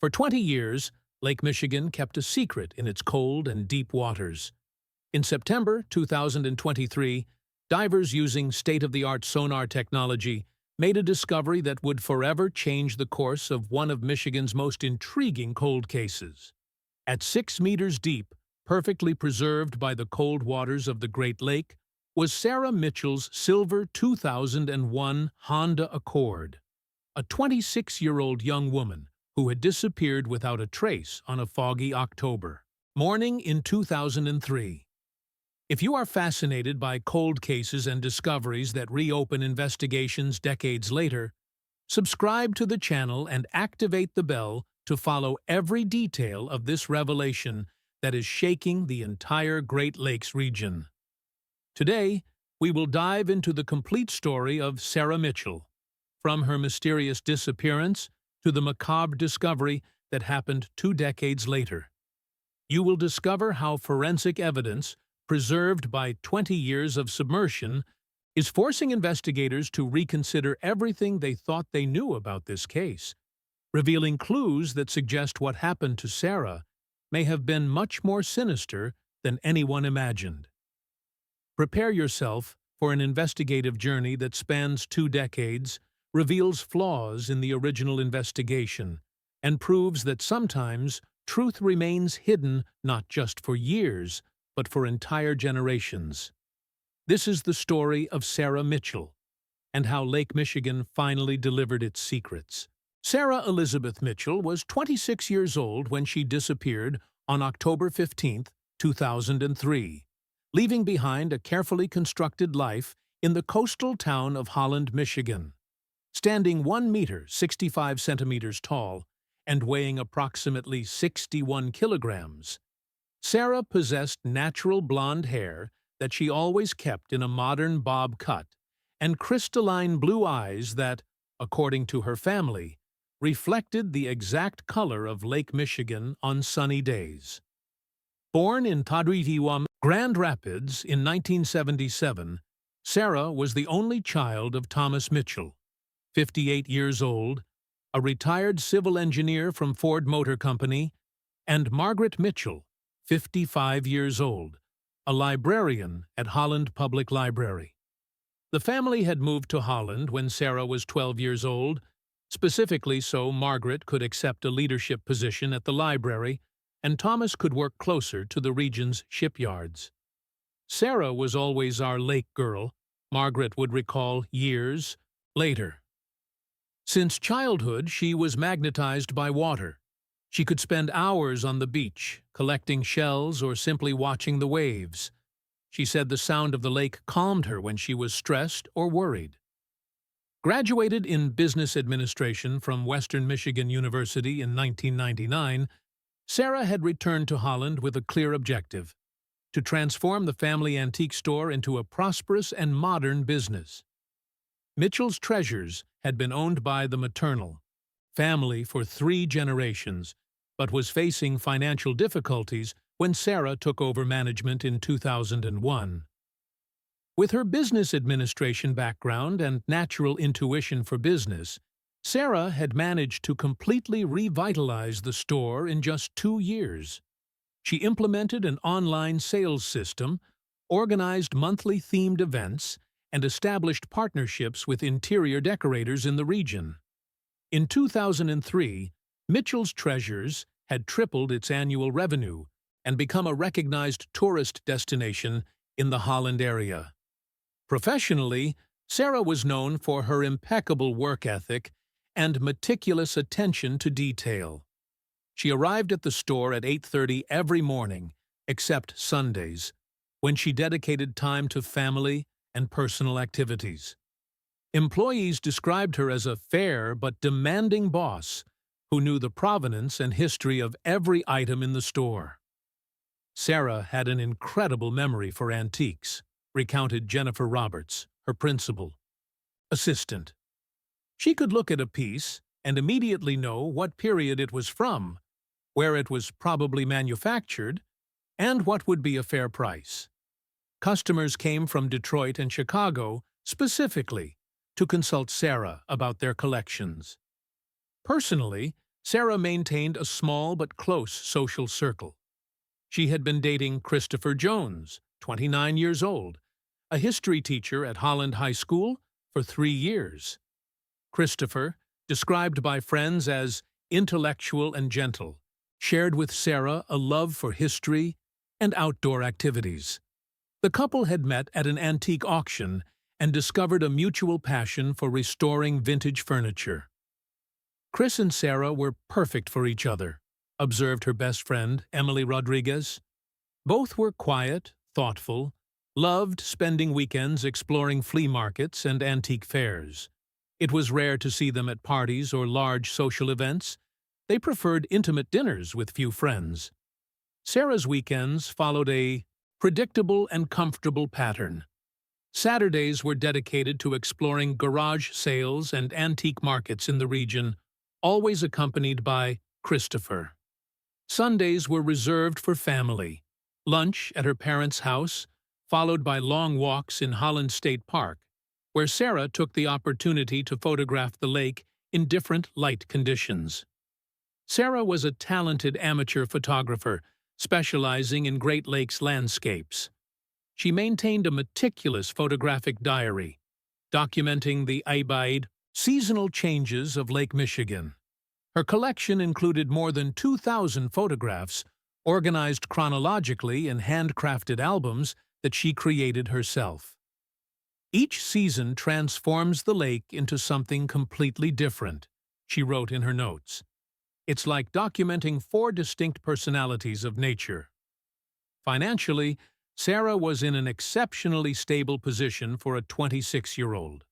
For 20 years, Lake Michigan kept a secret in its cold and deep waters. In September 2023, divers using state-of-the-art sonar technology made a discovery that would forever change the course of one of Michigan's most intriguing cold cases. At 6 meters deep, perfectly preserved by the cold waters of the Great Lake, was Sarah Mitchell's silver 2001 Honda Accord, a 26-year-old young woman who had disappeared without a trace on a foggy October morning in 2003. If you are fascinated by cold cases and discoveries that reopen investigations decades later, subscribe to the channel and activate the bell to follow every detail of this revelation that is shaking the entire Great Lakes region. Today, we will dive into the complete story of Sarah Mitchell, from her mysterious disappearance to the macabre discovery that happened 2 decades later. You will discover how forensic evidence, preserved by 20 years of submersion, is forcing investigators to reconsider everything they thought they knew about this case, revealing clues that suggest what happened to Sarah may have been much more sinister than anyone imagined. Prepare yourself for an investigative journey that spans 2 decades, reveals flaws in the original investigation, and proves that sometimes truth remains hidden not just for years, but for entire generations. This is the story of Sarah Mitchell, and how Lake Michigan finally delivered its secrets. Sarah Elizabeth Mitchell was 26 years old when she disappeared on October 15, 2003, leaving behind a carefully constructed life in the coastal town of Holland, Michigan. Standing 1 meter 65 centimeters tall and weighing approximately 61 kilograms, Sarah possessed natural blonde hair that she always kept in a modern bob cut and crystalline blue eyes that, according to her family, reflected the exact color of Lake Michigan on sunny days. Born in Tadwitiwam, Grand Rapids in 1977, Sarah was the only child of Thomas Mitchell, 58 years old, a retired civil engineer from Ford Motor Company, and Margaret Mitchell, 55 years old, a librarian at Holland Public Library. The family had moved to Holland when Sarah was 12 years old, specifically so Margaret could accept a leadership position at the library and Thomas could work closer to the region's shipyards. Sarah was always our lake girl, Margaret would recall years later. Since childhood, she was magnetized by water. She could spend hours on the beach, collecting shells or simply watching the waves. She said the sound of the lake calmed her when she was stressed or worried. Graduated in business administration from Western Michigan University in 1999, Sarah had returned to Holland with a clear objective: to transform the family antique store into a prosperous and modern business. Mitchell's Treasures had been owned by the maternal family for 3 generations, but was facing financial difficulties when Sarah took over management in 2001. With her business administration background and natural intuition for business, Sarah had managed to completely revitalize the store in just 2 years. She implemented an online sales system, organized monthly themed events, and established partnerships with interior decorators in the region. In 2003, Mitchell's Treasures had tripled its annual revenue and become a recognized tourist destination in the Holland area. Professionally, Sarah was known for her impeccable work ethic and meticulous attention to detail. She arrived at the store at 8:30 every morning, except Sundays, when she dedicated time to family and personal activities. Employees described her as a fair but demanding boss who knew the provenance and history of every item in the store. Sarah had an incredible memory for antiques, recounted Jennifer Roberts, her principal assistant. She could look at a piece and immediately know what period it was from, where it was probably manufactured, and what would be a fair price. Customers came from Detroit and Chicago specifically to consult Sarah about their collections. Personally, Sarah maintained a small but close social circle. She had been dating Christopher Jones, 29 years old, a history teacher at Holland High School, for 3 years. Christopher, described by friends as intellectual and gentle, shared with Sarah a love for history and outdoor activities. The couple had met at an antique auction and discovered a mutual passion for restoring vintage furniture. Chris and Sarah were perfect for each other, observed her best friend, Emily Rodriguez. Both were quiet, thoughtful, loved spending weekends exploring flea markets and antique fairs. It was rare to see them at parties or large social events. They preferred intimate dinners with few friends. Sarah's weekends followed a predictable and comfortable pattern. Saturdays were dedicated to exploring garage sales and antique markets in the region, always accompanied by Christopher. Sundays were reserved for family, lunch at her parents' house, followed by long walks in Holland State Park, where Sarah took the opportunity to photograph the lake in different light conditions. Sarah was a talented amateur photographer, specializing in Great Lakes landscapes. She maintained a meticulous photographic diary, documenting the seasonal changes of Lake Michigan. Her collection included more than 2,000 photographs, organized chronologically in handcrafted albums that she created herself. Each season transforms the lake into something completely different, she wrote in her notes. It's like documenting 4 distinct personalities of nature. Financially, Sarah was in an exceptionally stable position for a 26-year-old.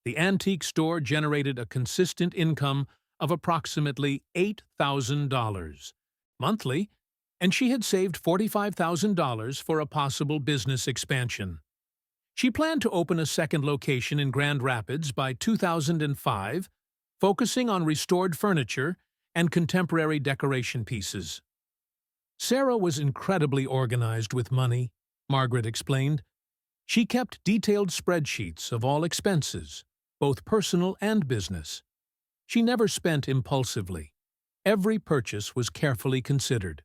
The antique store generated a consistent income of approximately $8,000 monthly, and she had saved $45,000 for a possible business expansion. She planned to open a second location in Grand Rapids by 2005, focusing on restored furniture and contemporary decoration pieces. Sarah was incredibly organized with money, Margaret explained. She kept detailed spreadsheets of all expenses, both personal and business. She never spent impulsively. Every purchase was carefully considered.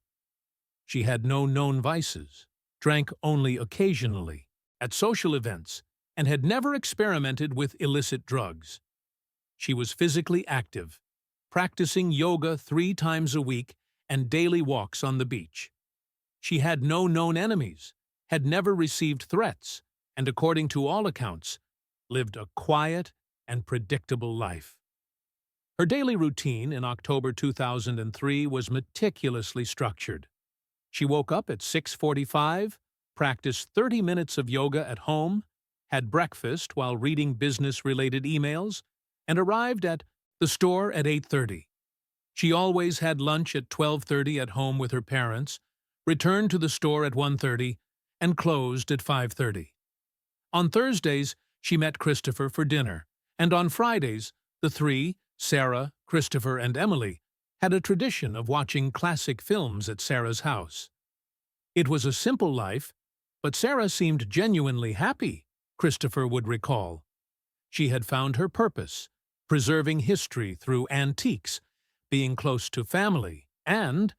She had no known vices, drank only occasionally, at social events, and had never experimented with illicit drugs. She was physically active, practicing yoga 3 times a week and daily walks on the beach. She had no known enemies, had never received threats, and according to all accounts, lived a quiet and predictable life. Her daily routine in October 2003 was meticulously structured. She woke up at 6:45, practiced 30 minutes of yoga at home, had breakfast while reading business-related emails, and arrived at the store at 8:30. She always had lunch at 12:30 at home with her parents, returned to the store at 1:30, and closed at 5:30. On Thursdays, she met Christopher for dinner, and on Fridays, the 3, Sarah, Christopher, and Emily, had a tradition of watching classic films at Sarah's house. It was a simple life, but Sarah seemed genuinely happy, Christopher would recall. She had found her purpose, preserving history through antiques, being close to family, and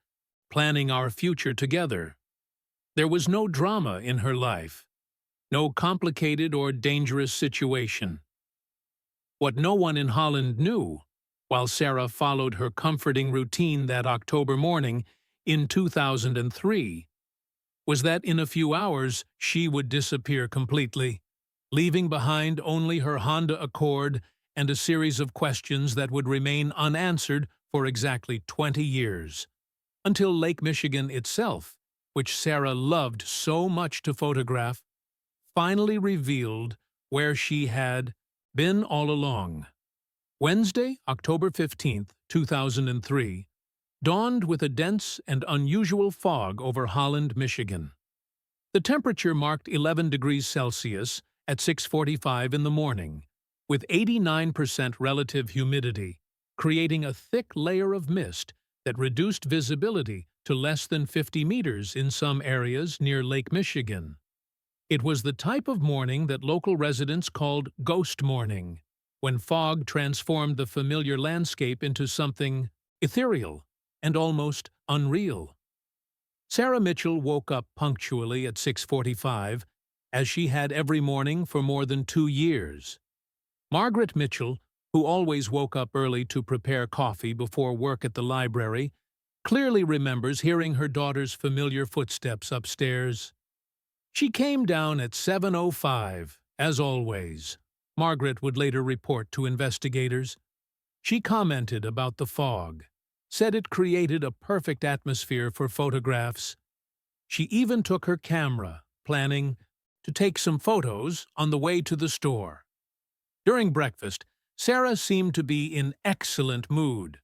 planning our future together. There was no drama in her life, no complicated or dangerous situation. What no one in Holland knew, while Sarah followed her comforting routine that October morning in 2003, was that in a few hours she would disappear completely, leaving behind only her Honda Accord and a series of questions that would remain unanswered for exactly 20 years, until Lake Michigan itself, which Sarah loved so much to photograph, finally revealed where she had been all along. Wednesday, October 15, 2003, dawned with a dense and unusual fog over Holland, Michigan. The temperature marked 11 degrees Celsius at 6:45 in the morning, with 89% relative humidity, creating a thick layer of mist that reduced visibility to less than 50 meters in some areas near Lake Michigan. It was the type of morning that local residents called ghost morning, when fog transformed the familiar landscape into something ethereal, and almost unreal. Sarah Mitchell woke up punctually at 6:45, as she had every morning for more than 2 years. Margaret Mitchell, who always woke up early to prepare coffee before work at the library, clearly remembers hearing her daughter's familiar footsteps upstairs. She came down at 7:05, as always, Margaret would later report to investigators. She commented about the fog, said it created a perfect atmosphere for photographs. She even took her camera, planning to take some photos on the way to the store. During breakfast, Sarah seemed to be in excellent mood.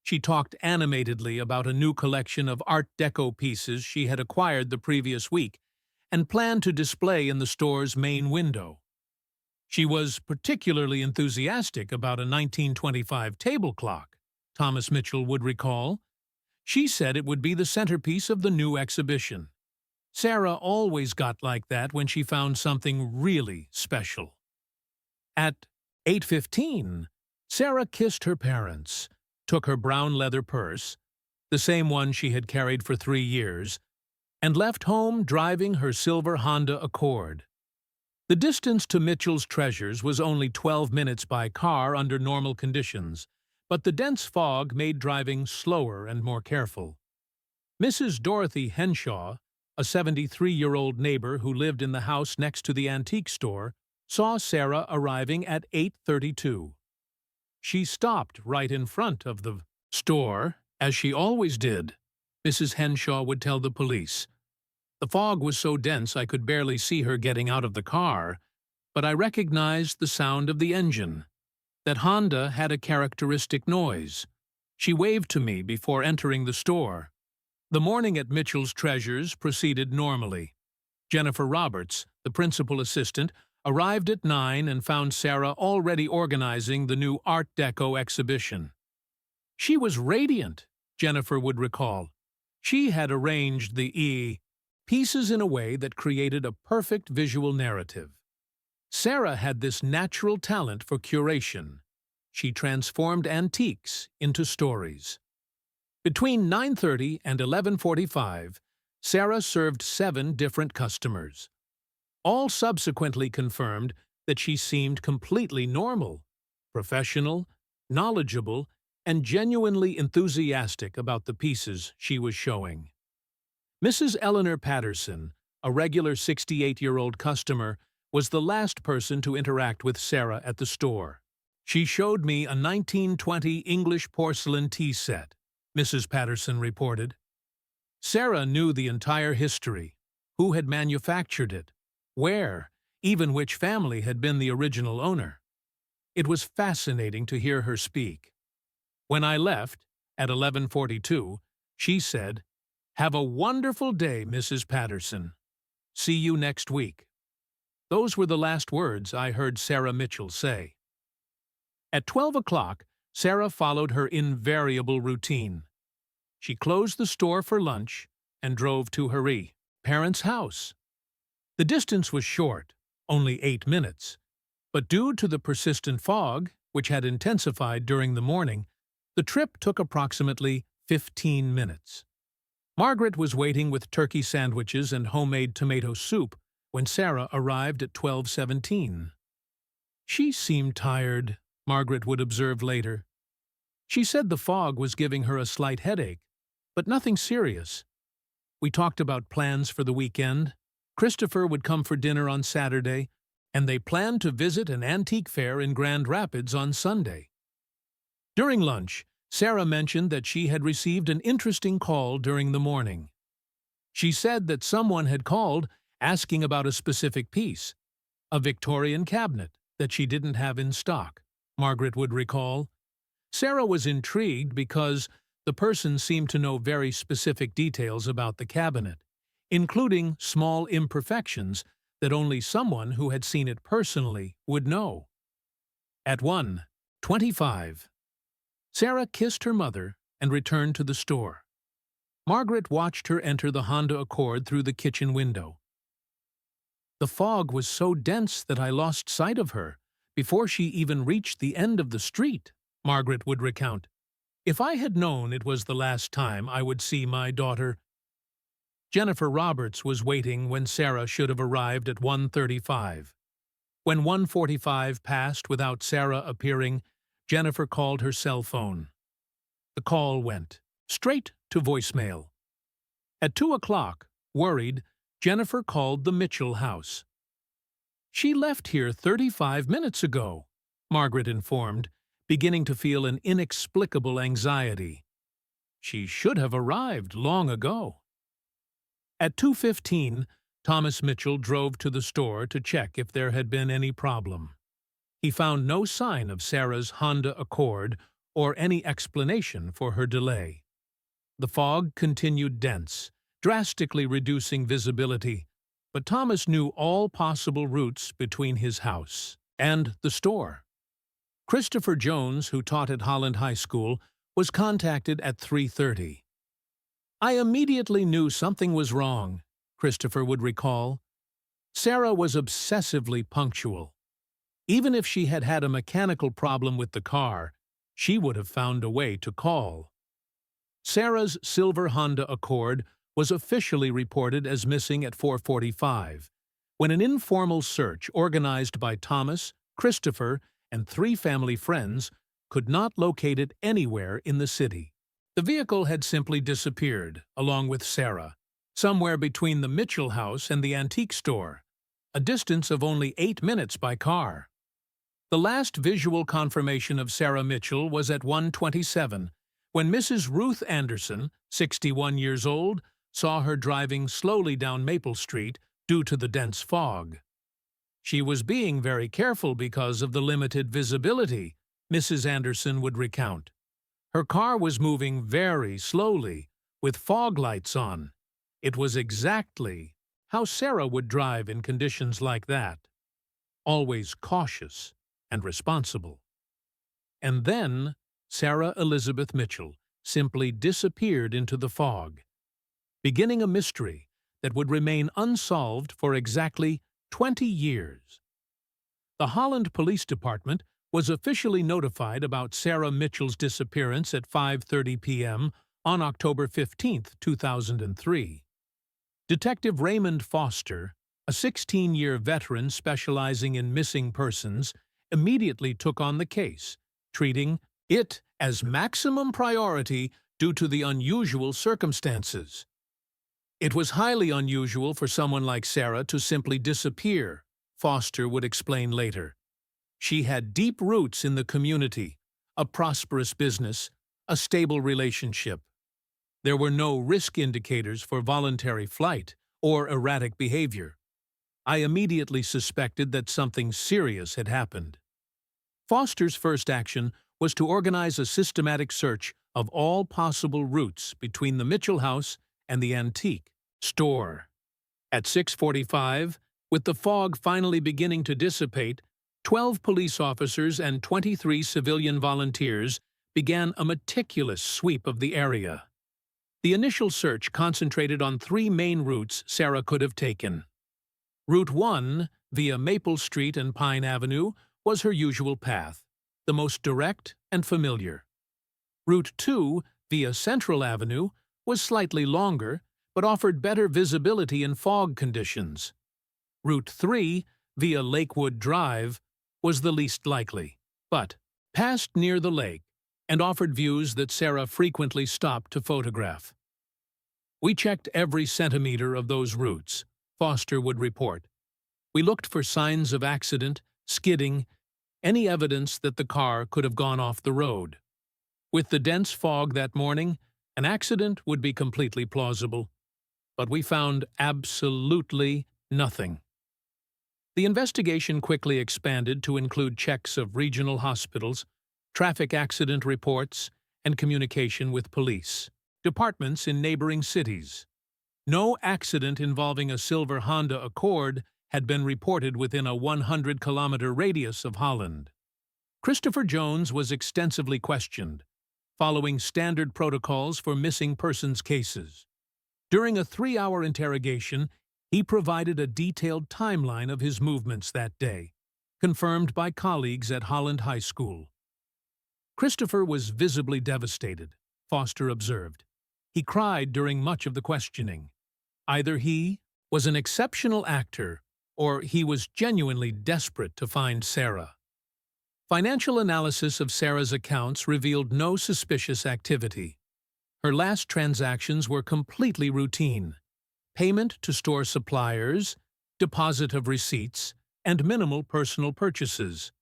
She talked animatedly about a new collection of Art Deco pieces she had acquired the previous week and planned to display in the store's main window. She was particularly enthusiastic about a 1925 table clock, Thomas Mitchell would recall. She said it would be the centerpiece of the new exhibition. Sarah always got like that when she found something really special. At 8:15, Sarah kissed her parents, took her brown leather purse, the same one she had carried for 3 years, and left home driving her silver Honda Accord. The distance to Mitchell's Treasures was only 12 minutes by car under normal conditions, but the dense fog made driving slower and more careful. Mrs. Dorothy Henshaw, a 73-year-old neighbor who lived in the house next to the antique store, saw Sarah arriving at 8:32. She stopped right in front of the store, as she always did, Mrs. Henshaw would tell the police. The fog was so dense I could barely see her getting out of the car, but I recognized the sound of the engine. That Honda had a characteristic noise. She waved to me before entering the store. The morning at Mitchell's Treasures proceeded normally. Jennifer Roberts, the principal assistant, arrived at 9 and found Sarah already organizing the new Art Deco exhibition. She was radiant, Jennifer would recall. She had arranged the pieces in a way that created a perfect visual narrative. Sarah had this natural talent for curation. She transformed antiques into stories. Between 9:30 and 11:45, Sarah served 7 different customers. All subsequently confirmed that she seemed completely normal, professional, knowledgeable, and genuinely enthusiastic about the pieces she was showing. Mrs. Eleanor Patterson, a regular 68-year-old customer, was the last person to interact with Sarah at the store. She showed me a 1920 English porcelain tea set, Mrs. Patterson reported. Sarah knew the entire history, who had manufactured it, where, even which family had been the original owner. It was fascinating to hear her speak. When I left, at 11:42, she said, "Have a wonderful day, Mrs. Patterson. See you next week." Those were the last words I heard Sarah Mitchell say. At 12 o'clock, Sarah followed her invariable routine. She closed the store for lunch and drove to her parents' house. The distance was short, only 8 minutes, but due to the persistent fog, which had intensified during the morning, the trip took approximately 15 minutes. Margaret was waiting with turkey sandwiches and homemade tomato soup when Sarah arrived at 12:17. She seemed tired, Margaret would observe later. She said the fog was giving her a slight headache, but nothing serious. We talked about plans for the weekend. Christopher would come for dinner on Saturday, and they planned to visit an antique fair in Grand Rapids on Sunday. During lunch, Sarah mentioned that she had received an interesting call during the morning. She said that someone had called asking about a specific piece, a Victorian cabinet that she didn't have in stock, Margaret would recall. Sarah was intrigued because the person seemed to know very specific details about the cabinet, including small imperfections that only someone who had seen it personally would know. At 1:25, Sarah kissed her mother and returned to the store. Margaret watched her enter the Honda Accord through the kitchen window. The fog was so dense that I lost sight of her before she even reached the end of the street, Margaret would recount. If I had known it was the last time I would see my daughter. Jennifer Roberts was waiting when Sarah should have arrived at 1:35. When 1:45 passed without Sarah appearing, Jennifer called her cell phone. The call went straight to voicemail. At 2 o'clock, worried, Jennifer called the Mitchell house. "She left here 35 minutes ago," Margaret informed, beginning to feel an inexplicable anxiety. "She should have arrived long ago." At 2:15, Thomas Mitchell drove to the store to check if there had been any problem. He found no sign of Sarah's Honda Accord or any explanation for her delay. The fog continued dense, drastically reducing visibility, but Thomas knew all possible routes between his house and the store. Christopher Jones, who taught at Holland High School, was contacted at 3:30. "I immediately knew something was wrong," Christopher would recall. Sarah was obsessively punctual. Even if she had had a mechanical problem with the car, she would have found a way to call. Sarah's silver Honda Accord was officially reported as missing at 4:45, when an informal search organized by Thomas, Christopher, and 3 family friends could not locate it anywhere in the city. The vehicle had simply disappeared, along with Sarah, somewhere between the Mitchell house and the antique store, a distance of only 8 minutes by car. The last visual confirmation of Sarah Mitchell was at 1:27, when Mrs. Ruth Anderson, 61 years old, saw her driving slowly down Maple Street due to the dense fog. She was being very careful because of the limited visibility, Mrs. Anderson would recount. Her car was moving very slowly, with fog lights on. It was exactly how Sarah would drive in conditions like that. Always cautious and responsible. And then Sarah Elizabeth Mitchell simply disappeared into the fog, beginning a mystery that would remain unsolved for exactly 20 years. The Holland Police Department was officially notified about Sarah Mitchell's disappearance at 5:30 p.m. on October 15, 2003. Detective Raymond Foster, a 16-year veteran specializing in missing persons, immediately took on the case, treating it as maximum priority due to the unusual circumstances. It was highly unusual for someone like Sarah to simply disappear, Foster would explain later. She had deep roots in the community, a prosperous business, a stable relationship. There were no risk indicators for voluntary flight or erratic behavior. I immediately suspected that something serious had happened. Foster's first action was to organize a systematic search of all possible routes between the Mitchell house and the antique store. At 6:45, with the fog finally beginning to dissipate, 12 police officers and 23 civilian volunteers began a meticulous sweep of the area. The initial search concentrated on 3 main routes Sarah could have taken. Route 1, via Maple Street and Pine Avenue, was her usual path, the most direct and familiar. Route 2, via Central Avenue, was slightly longer, but offered better visibility in fog conditions. Route 3, via Lakewood Drive, was the least likely, but passed near the lake and offered views that Sarah frequently stopped to photograph. "We checked every centimeter of those routes," Foster would report. "We looked for signs of accident, skidding, any evidence that the car could have gone off the road. With the dense fog that morning, an accident would be completely plausible. But we found absolutely nothing." The investigation quickly expanded to include checks of regional hospitals, traffic accident reports, and communication with police departments in neighboring cities. No accident involving a silver Honda Accord had been reported within a 100-kilometer radius of Holland. Christopher Jones was extensively questioned, following standard protocols for missing persons cases. During a 3-hour interrogation, he provided a detailed timeline of his movements that day, confirmed by colleagues at Holland High School. Christopher was visibly devastated, Foster observed. He cried during much of the questioning. Either he was an exceptional actor or he was genuinely desperate to find Sarah. Financial analysis of Sarah's accounts revealed no suspicious activity. Her last transactions were completely routine: payment to store suppliers, deposit of receipts, and minimal personal purchases.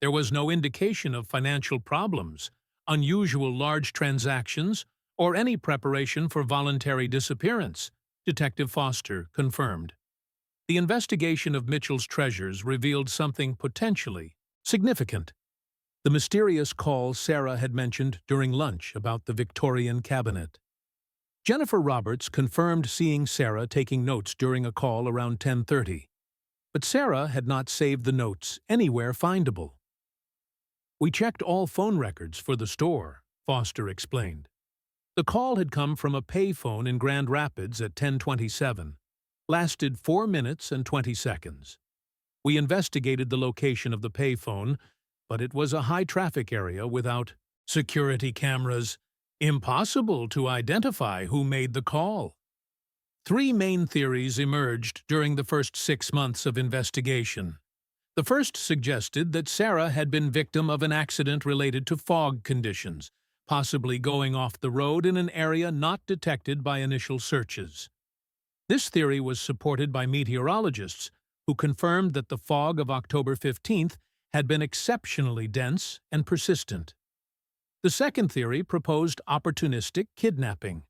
There was no indication of financial problems, unusual large transactions, or any preparation for voluntary disappearance, Detective Foster confirmed. The investigation of Mitchell's treasures revealed something potentially significant: the mysterious call Sarah had mentioned during lunch about the Victorian cabinet. Jennifer Roberts confirmed seeing Sarah taking notes during a call around 10:30, but Sarah had not saved the notes anywhere findable. "We checked all phone records for the store," Foster explained. The call had come from a payphone in Grand Rapids at 10:27, lasted 4 minutes and 20 seconds. We investigated the location of the payphone, but it was a high-traffic area without security cameras. Impossible to identify who made the call. 3 main theories emerged during the first 6 months of investigation. The first suggested that Sarah had been victim of an accident related to fog conditions, possibly going off the road in an area not detected by initial searches. This theory was supported by meteorologists, who confirmed that the fog of October 15th had been exceptionally dense and persistent. The second theory proposed opportunistic kidnapping.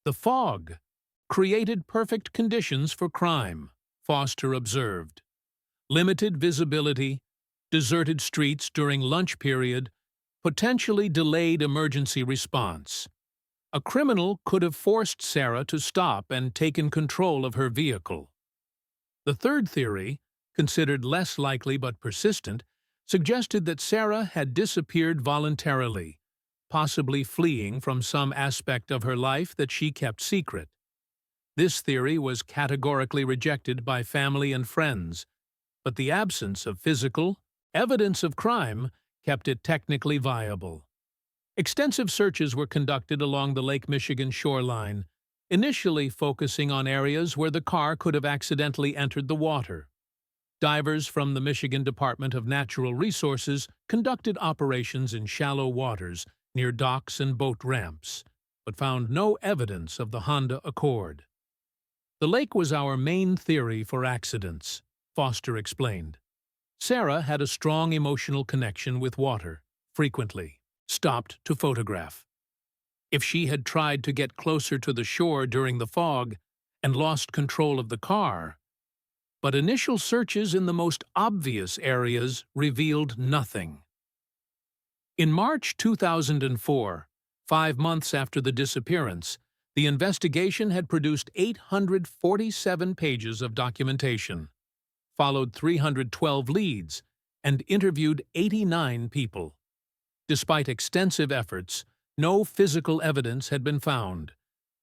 The fog created perfect conditions for crime, Foster observed. Limited visibility, deserted streets during lunch period, potentially delayed emergency response. A criminal could have forced Sarah to stop and taken control of her vehicle. The third theory, considered less likely but persistent, suggested that Sarah had disappeared voluntarily, possibly fleeing from some aspect of her life that she kept secret. This theory was categorically rejected by family and friends, but the absence of physical evidence of crime kept it technically viable. Extensive searches were conducted along the Lake Michigan shoreline, initially focusing on areas where the car could have accidentally entered the water. Divers from the Michigan Department of Natural Resources conducted operations in shallow waters near docks and boat ramps, but found no evidence of the Honda Accord. "The lake was our main theory for accidents," Foster explained. Sarah had a strong emotional connection with water, frequently stopped to photograph. If she had tried to get closer to the shore during the fog and lost control of the car, but initial searches in the most obvious areas revealed nothing. In March 2004, 5 months after the disappearance, the investigation had produced 847 pages of documentation, followed 312 leads, and interviewed 89 people. Despite extensive efforts, no physical evidence had been found,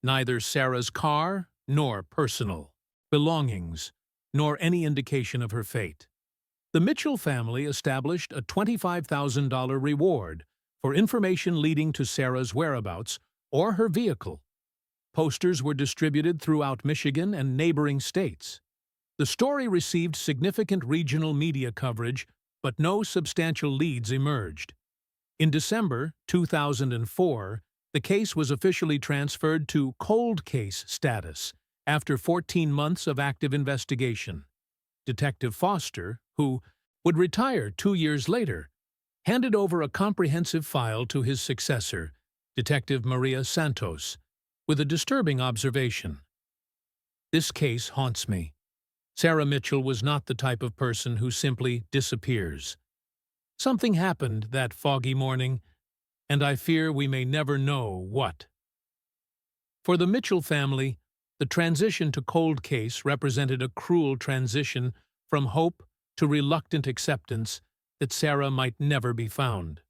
neither Sarah's car nor personal belongings, nor any indication of her fate. The Mitchell family established a $25,000 reward for information leading to Sarah's whereabouts or her vehicle. Posters were distributed throughout Michigan and neighboring states. The story received significant regional media coverage, but no substantial leads emerged. In December 2004, the case was officially transferred to cold case status after 14 months of active investigation. Detective Foster, who would retire 2 years later, handed over a comprehensive file to his successor, Detective Maria Santos, with a disturbing observation. "This case haunts me. Sarah Mitchell was not the type of person who simply disappears. Something happened that foggy morning, and I fear we may never know what." For the Mitchell family, the transition to cold case represented a cruel transition from hope to reluctant acceptance that Sarah might never be found.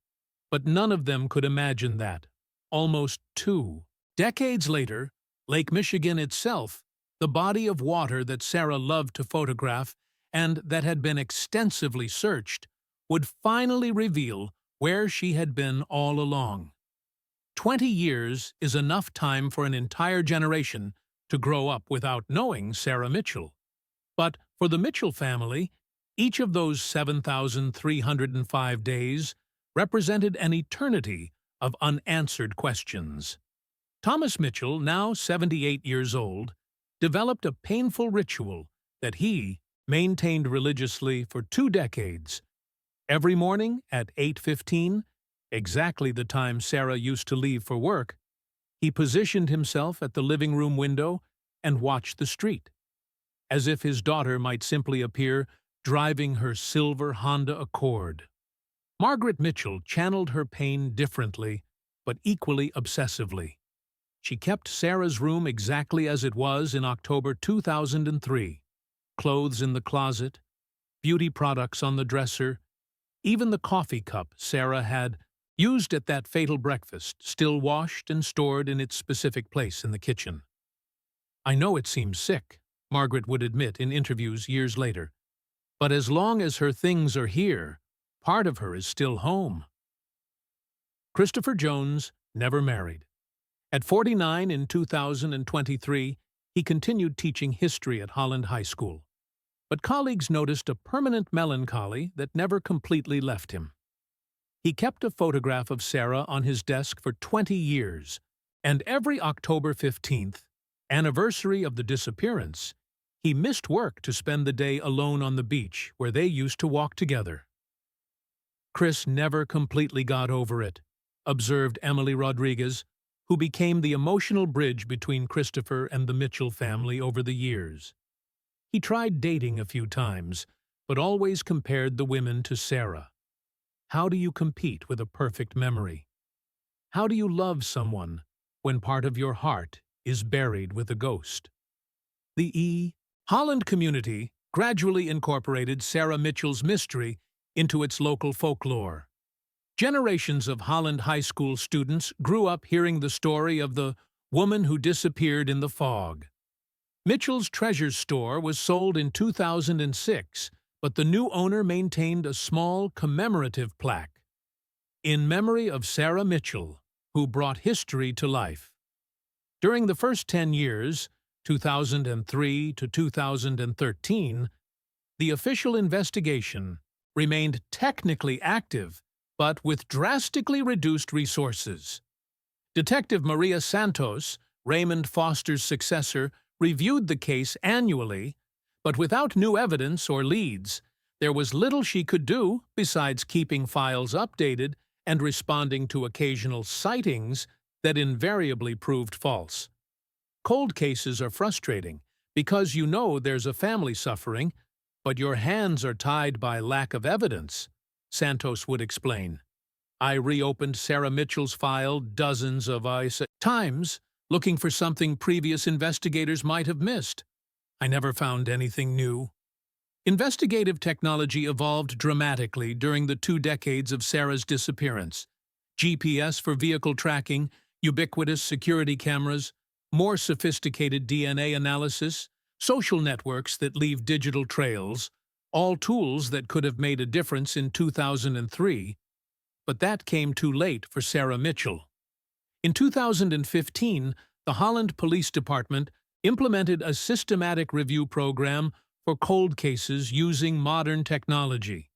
But none of them could imagine that, almost 2 decades later, Lake Michigan itself, the body of water that Sarah loved to photograph and that had been extensively searched, would finally reveal where she had been all along. 20 years is enough time for an entire generation to grow up without knowing Sarah Mitchell. But for the Mitchell family, each of those 7,305 days represented an eternity of unanswered questions. Thomas Mitchell, now 78 years old, developed a painful ritual that he maintained religiously for 2 decades. Every morning at 8:15, exactly the time Sarah used to leave for work, he positioned himself at the living room window and watched the street, as if his daughter might simply appear driving her silver Honda Accord. Margaret Mitchell channeled her pain differently, but equally obsessively. She kept Sarah's room exactly as it was in October 2003. Clothes in the closet, beauty products on the dresser, even the coffee cup Sarah had used at that fatal breakfast, still washed and stored in its specific place in the kitchen. "I know it seems sick," Margaret would admit in interviews years later, "but as long as her things are here, part of her is still home." Christopher Jones never married. At 49 in 2023, he continued teaching history at Holland High School. But colleagues noticed a permanent melancholy that never completely left him. He kept a photograph of Sarah on his desk for 20 years, and every October 15th, anniversary of the disappearance, he missed work to spend the day alone on the beach where they used to walk together. "Chris never completely got over it," observed Emily Rodriguez, who became the emotional bridge between Christopher and the Mitchell family over the years. "He tried dating a few times, but always compared the women to Sarah. How do you compete with a perfect memory? How do you love someone when part of your heart is buried with a ghost?" The Holland community gradually incorporated Sarah Mitchell's mystery into its local folklore. Generations of Holland High School students grew up hearing the story of the woman who disappeared in the fog. Mitchell's Treasure Store was sold in 2006, but the new owner maintained a small commemorative plaque in memory of Sarah Mitchell, who brought history to life. During the first 10 years, 2003 to 2013, the official investigation remained technically active, but with drastically reduced resources. Detective Maria Santos, Raymond Foster's successor, reviewed the case annually, but without new evidence or leads, there was little she could do besides keeping files updated and responding to occasional sightings that invariably proved false. Cold cases are frustrating because you know there's a family suffering, but your hands are tied by lack of evidence, Santos would explain. "I reopened Sarah Mitchell's file dozens of times, looking for something previous investigators might have missed. I never found anything new." Investigative technology evolved dramatically during the 2 decades of Sarah's disappearance. GPS for vehicle tracking, ubiquitous security cameras, more sophisticated DNA analysis, social networks that leave digital trails, all tools that could have made a difference in 2003, but that came too late for Sarah Mitchell. In 2015, the Holland Police Department implemented a systematic review program for cold cases using modern technology.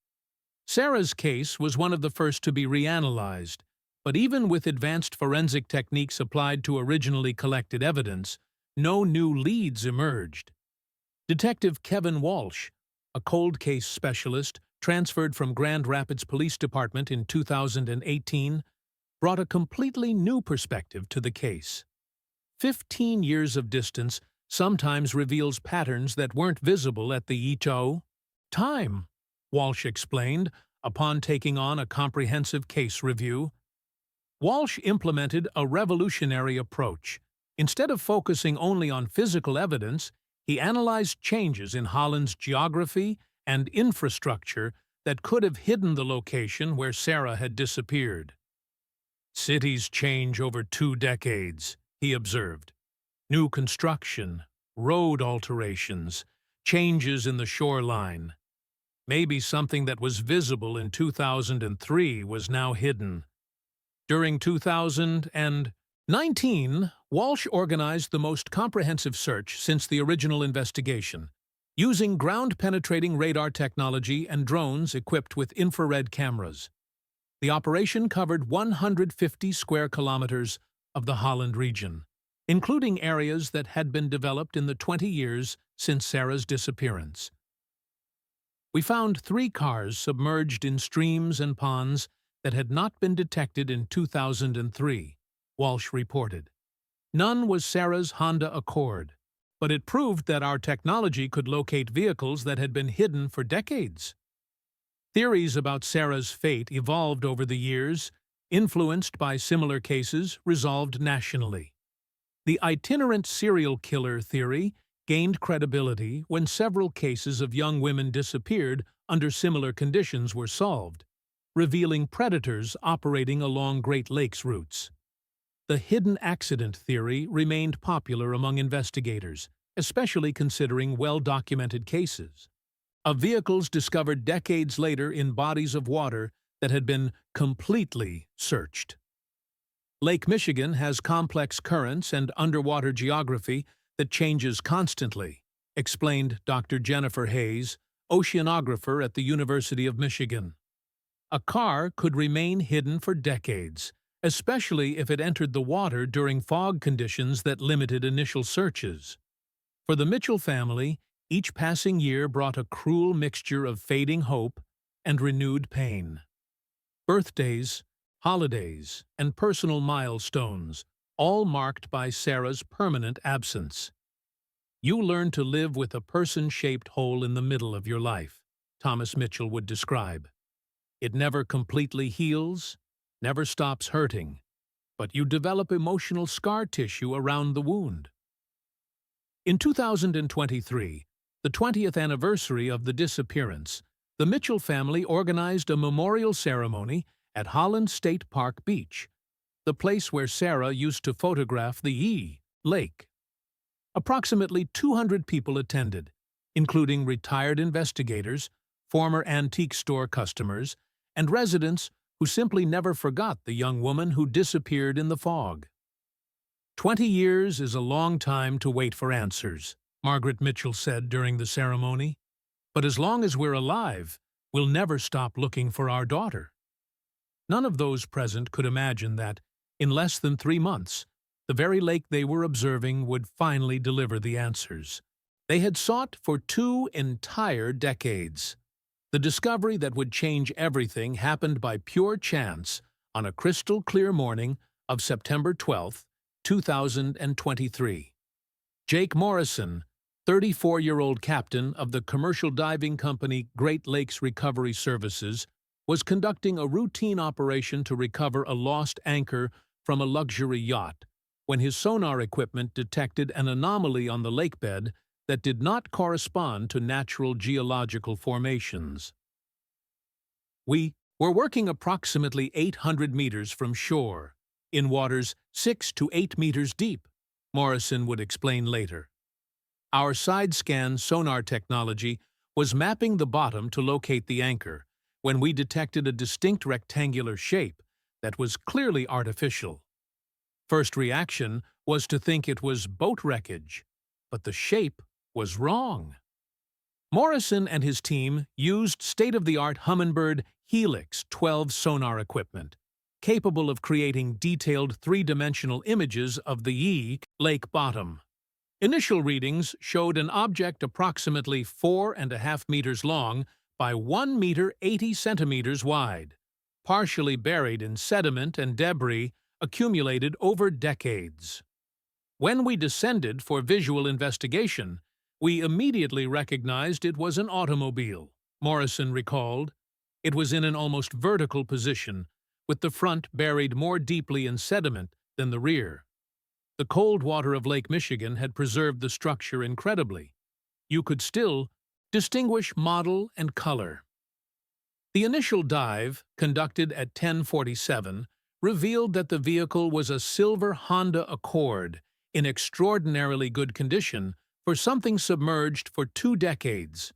Sarah's case was one of the first to be reanalyzed, but even with advanced forensic techniques applied to originally collected evidence, no new leads emerged. Detective Kevin Walsh, a cold case specialist transferred from Grand Rapids Police Department in 2018, brought a completely new perspective to the case. 15 years of distance sometimes reveals patterns that weren't visible at the time, Walsh explained upon taking on a comprehensive case review. Walsh implemented a revolutionary approach. Instead of focusing only on physical evidence, he analyzed changes in Holland's geography and infrastructure that could have hidden the location where Sarah had disappeared. "Cities change over 2 decades, he observed. New construction, road alterations, changes in the shoreline. Maybe something that was visible in 2003 was now hidden. During 2019, Walsh organized the most comprehensive search since the original investigation, using ground-penetrating radar technology and drones equipped with infrared cameras. The operation covered 150 square kilometers of the Holland region, including areas that had been developed in the 20 years since Sarah's disappearance. We found 3 cars submerged in streams and ponds that had not been detected in 2003, Walsh reported. None was Sarah's Honda Accord, but it proved that our technology could locate vehicles that had been hidden for decades. Theories about Sarah's fate evolved over the years, influenced by similar cases resolved nationally. The itinerant serial killer theory gained credibility when several cases of young women disappeared under similar conditions were solved, revealing predators operating along Great Lakes routes. The hidden accident theory remained popular among investigators, especially considering well-documented cases of vehicles discovered decades later in bodies of water that had been completely searched. Lake Michigan has complex currents and underwater geography that changes constantly, explained Dr. Jennifer Hayes, oceanographer at the University of Michigan. A car could remain hidden for decades, especially if it entered the water during fog conditions that limited initial searches. For the Mitchell family, each passing year brought a cruel mixture of fading hope and renewed pain. Birthdays, holidays, and personal milestones, all marked by Sarah's permanent absence. You learn to live with a person-shaped hole in the middle of your life, Thomas Mitchell would describe. It never completely heals, never stops hurting, but you develop emotional scar tissue around the wound. In 2023, the 20th anniversary of the disappearance, the Mitchell family organized a memorial ceremony at Holland State Park Beach, the place where Sarah used to photograph the lake. Approximately 200 people attended, including retired investigators, former antique store customers, and residents who simply never forgot the young woman who disappeared in the fog. 20 years is a long time to wait for answers, Margaret Mitchell said during the ceremony. But as long as we're alive, we'll never stop looking for our daughter. None of those present could imagine that, in less than 3 months, the very lake they were observing would finally deliver the answers they had sought for 2 entire decades. The discovery that would change everything happened by pure chance on a crystal-clear morning of September 12, 2023. Jake Morrison, 34-year-old captain of the commercial diving company Great Lakes Recovery Services, was conducting a routine operation to recover a lost anchor from a luxury yacht when his sonar equipment detected an anomaly on the lakebed that did not correspond to natural geological formations. We were working approximately 800 meters from shore, in waters 6 to 8 meters deep, Morrison would explain later. Our side-scan sonar technology was mapping the bottom to locate the anchor when we detected a distinct rectangular shape that was clearly artificial. First reaction was to think it was boat wreckage, but the shape was wrong. Morrison and his team used state-of-the-art Humminbird Helix 12 sonar equipment, capable of creating detailed 3-dimensional images of the lake bottom. Initial readings showed an object approximately 4.5 meters long by 1 meter 80 centimeters wide, partially buried in sediment and debris accumulated over decades. When we descended for visual investigation, we immediately recognized it was an automobile, Morrison recalled. It was in an almost vertical position, with the front buried more deeply in sediment than the rear. The cold water of Lake Michigan had preserved the structure incredibly. You could still distinguish model and color. The initial dive, conducted at 10:47, revealed that the vehicle was a silver Honda Accord in extraordinarily good condition for something submerged for 2 decades.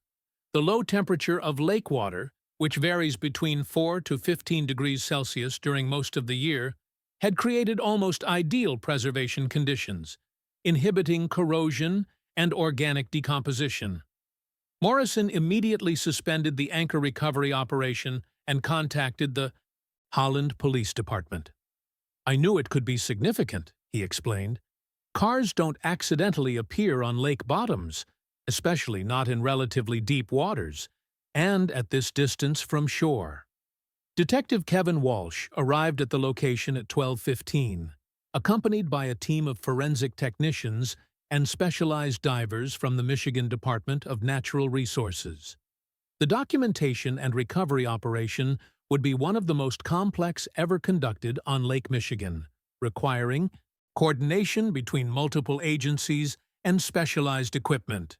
The low temperature of lake water, which varies between 4 to 15 degrees Celsius during most of the year, had created almost ideal preservation conditions, inhibiting corrosion and organic decomposition. Morrison immediately suspended the anchor recovery operation and contacted the Holland Police Department. "I knew it could be significant," he explained. "Cars don't accidentally appear on lake bottoms, especially not in relatively deep waters, and at this distance from shore." Detective Kevin Walsh arrived at the location at 12:15, accompanied by a team of forensic technicians and specialized divers from the Michigan Department of Natural Resources. The documentation and recovery operation would be one of the most complex ever conducted on Lake Michigan, requiring coordination between multiple agencies and specialized equipment.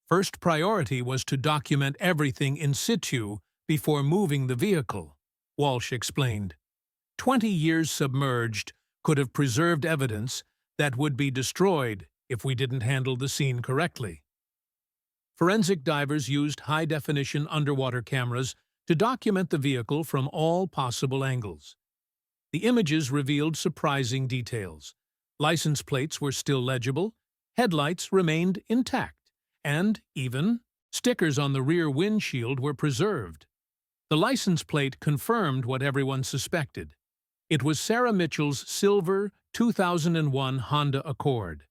First priority was to document everything in situ before moving the vehicle, Walsh explained. 20 years submerged could have preserved evidence that would be destroyed if we didn't handle the scene correctly. Forensic divers used high-definition underwater cameras to document the vehicle from all possible angles. The images revealed surprising details. License plates were still legible, headlights remained intact, and, even, stickers on the rear windshield were preserved. The license plate confirmed what everyone suspected. It was Sarah Mitchell's silver 2001 Honda Accord,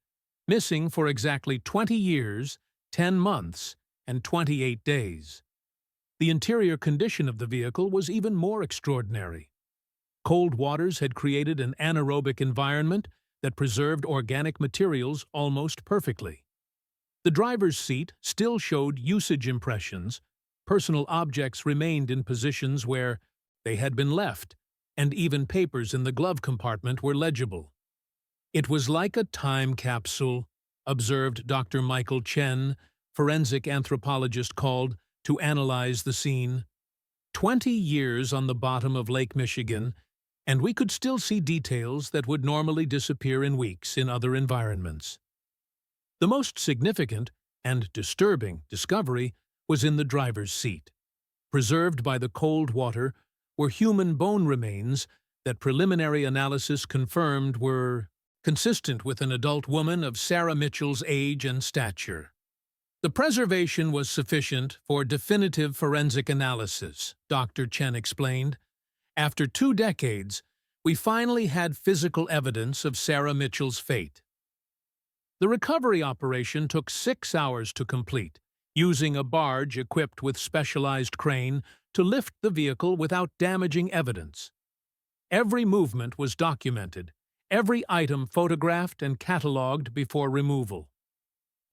missing for exactly 20 years, 10 months, and 28 days. The interior condition of the vehicle was even more extraordinary. Cold waters had created an anaerobic environment that preserved organic materials almost perfectly. The driver's seat still showed usage impressions, personal objects remained in positions where they had been left, and even papers in the glove compartment were legible. "It was like a time capsule," observed Dr. Michael Chen, forensic anthropologist called to analyze the scene. 20 years on the bottom of Lake Michigan, and we could still see details that would normally disappear in weeks in other environments. The most significant and disturbing discovery was in the driver's seat. Preserved by the cold water were human bone remains that preliminary analysis confirmed were consistent with an adult woman of Sarah Mitchell's age and stature. The preservation was sufficient for definitive forensic analysis, Dr. Chen explained. After 2 decades, we finally had physical evidence of Sarah Mitchell's fate. The recovery operation took 6 hours to complete, using a barge equipped with specialized crane to lift the vehicle without damaging evidence. Every movement was documented, every item photographed and catalogued before removal.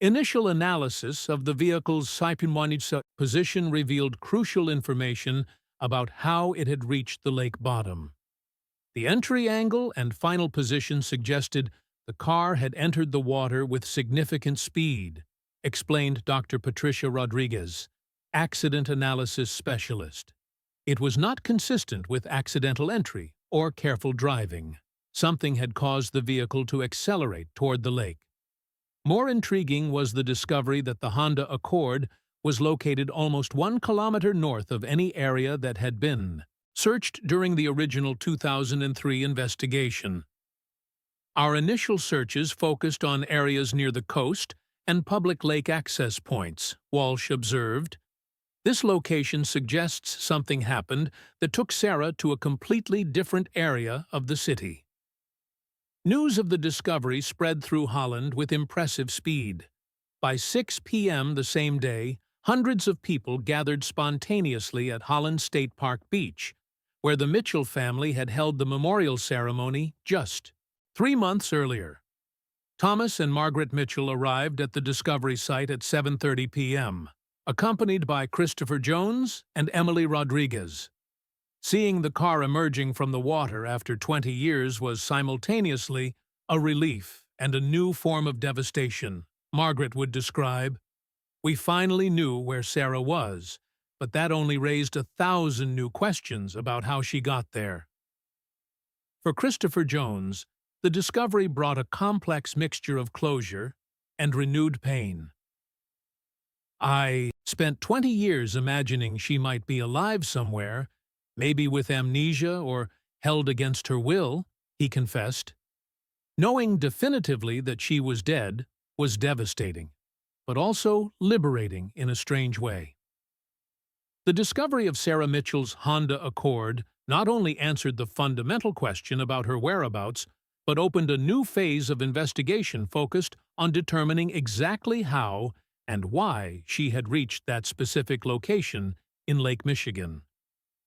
Initial analysis of the vehicle's position revealed crucial information about how it had reached the lake bottom. The entry angle and final position suggested the car had entered the water with significant speed, explained Dr. Patricia Rodriguez, accident analysis specialist. It was not consistent with accidental entry or careful driving. Something had caused the vehicle to accelerate toward the lake. More intriguing was the discovery that the Honda Accord was located almost 1 kilometer north of any area that had been searched during the original 2003 investigation. Our initial searches focused on areas near the coast and public lake access points, Walsh observed. This location suggests something happened that took Sarah to a completely different area of the city. News of the discovery spread through Holland with impressive speed. By 6 p.m. the same day, hundreds of people gathered spontaneously at Holland State Park Beach, where the Mitchell family had held the memorial ceremony just 3 months earlier. Thomas and Margaret Mitchell arrived at the discovery site at 7:30 p.m., accompanied by Christopher Jones and Emily Rodriguez. Seeing the car emerging from the water after 20 years was simultaneously a relief and a new form of devastation, Margaret would describe. "We finally knew where Sarah was, but that only raised 1,000 new questions about how she got there." For Christopher Jones, the discovery brought a complex mixture of closure and renewed pain. I spent 20 years imagining she might be alive somewhere, maybe with amnesia or held against her will, he confessed. Knowing definitively that she was dead was devastating, but also liberating in a strange way. The discovery of Sarah Mitchell's Honda Accord not only answered the fundamental question about her whereabouts, but opened a new phase of investigation focused on determining exactly how and why she had reached that specific location in Lake Michigan.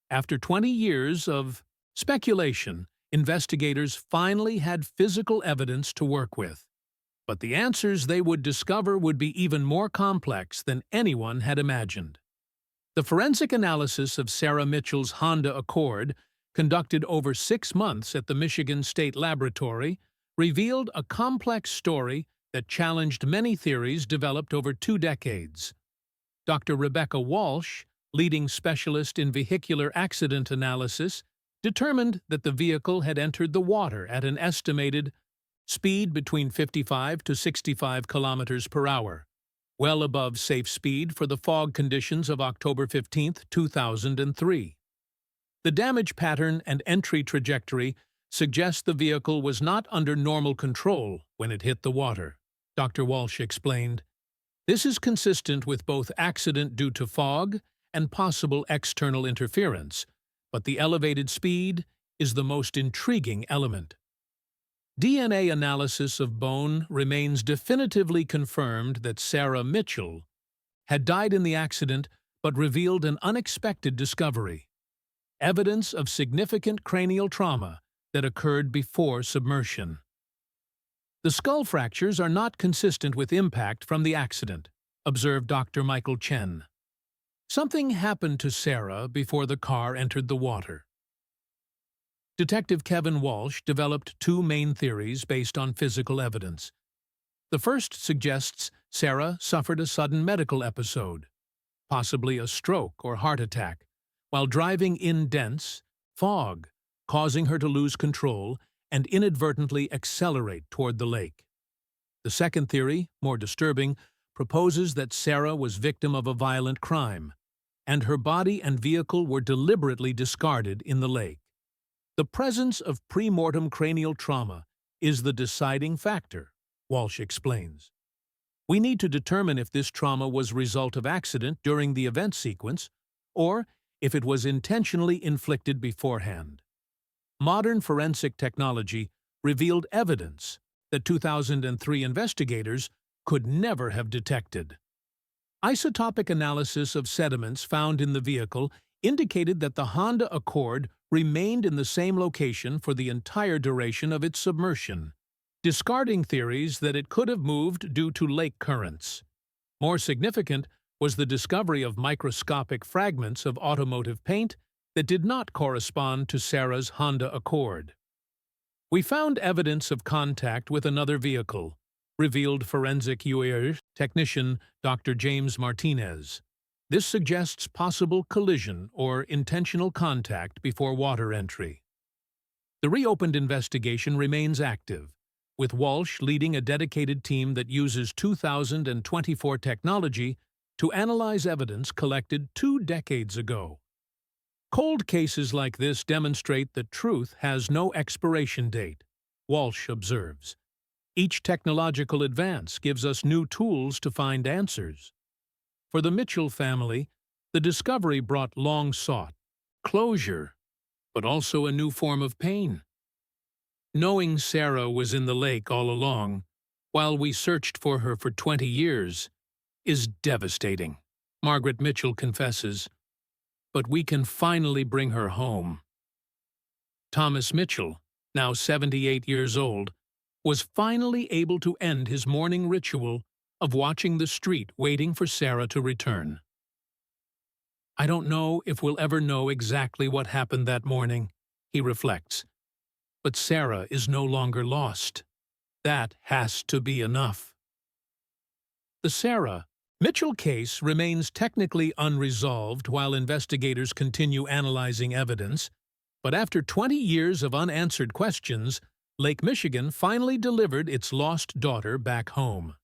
After 20 years of speculation, investigators finally had physical evidence to work with. But the answers they would discover would be even more complex than anyone had imagined. The forensic analysis of Sarah Mitchell's Honda Accord, conducted over 6 months at the Michigan State Laboratory, revealed a complex story that challenged many theories developed over 2 decades. Dr. Rebecca Walsh, leading specialist in vehicular accident analysis, determined that the vehicle had entered the water at an estimated speed between 55 to 65 kilometers per hour, well above safe speed for the fog conditions of October 15, 2003. The damage pattern and entry trajectory suggest the vehicle was not under normal control when it hit the water, Dr. Walsh explained. This is consistent with both accident due to fog and possible external interference, but the elevated speed is the most intriguing element. DNA analysis of bone remains definitively confirmed that Sarah Mitchell had died in the accident but revealed an unexpected discovery: evidence of significant cranial trauma that occurred before submersion. The skull fractures are not consistent with impact from the accident, observed Dr. Michael Chen. Something happened to Sarah before the car entered the water. Detective Kevin Walsh developed 2 main theories based on physical evidence. The first suggests Sarah suffered a sudden medical episode, possibly a stroke or heart attack, while driving in dense fog, causing her to lose control and inadvertently accelerate toward the lake. The second theory, more disturbing, proposes that Sarah was victim of a violent crime, and her body and vehicle were deliberately discarded in the lake. The presence of pre-mortem cranial trauma is the deciding factor, Walsh explains. We need to determine if this trauma was a result of accident during the event sequence, or if it was intentionally inflicted beforehand. Modern forensic technology revealed evidence that 2003 investigators could never have detected. Isotopic analysis of sediments found in the vehicle indicated that the Honda Accord remained in the same location for the entire duration of its submersion, discarding theories that it could have moved due to lake currents. More significant was the discovery of microscopic fragments of automotive paint that did not correspond to Sarah's Honda Accord. We found evidence of contact with another vehicle, revealed forensic technician Dr. James Martinez. This suggests possible collision or intentional contact before water entry. The reopened investigation remains active, with Walsh leading a dedicated team that uses 2024 technology to analyze evidence collected 2 decades ago. Cold cases like this demonstrate that truth has no expiration date, Walsh observes. Each technological advance gives us new tools to find answers. For the Mitchell family, the discovery brought long-sought closure, but also a new form of pain. Knowing Sarah was in the lake all along, while we searched for her for 20 years, is devastating, Margaret Mitchell confesses. But we can finally bring her home. Thomas Mitchell, now 78 years old, was finally able to end his morning ritual of watching the street waiting for Sarah to return. I don't know if we'll ever know exactly what happened that morning, he reflects. But Sarah is no longer lost. That has to be enough. The Sarah Mitchell case remains technically unresolved while investigators continue analyzing evidence, but after 20 years of unanswered questions, Lake Michigan finally delivered its lost daughter back home.